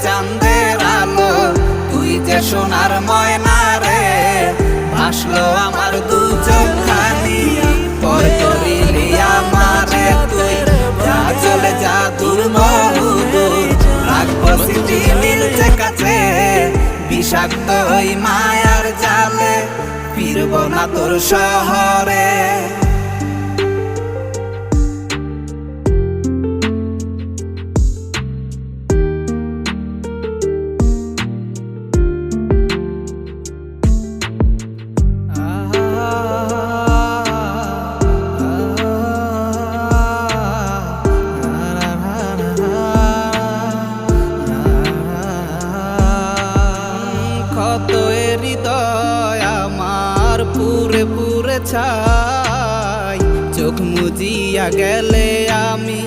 চাঁদের আলো, তুই যে সোনার ময়না রে, ভাসলো আমার দু চোখখানি। পর করিলি আমারে তুই, যা চলে যা দূর বহুদূর, রাখবো স্মৃতি মিলছে কাছে, বিষাক্ত ওই মায়ার জালে ফিরব না তোর শহরে। কত হৃদয় আমার পুরে পুরে ছাই, চোখ মুজিয়া গেলে আমি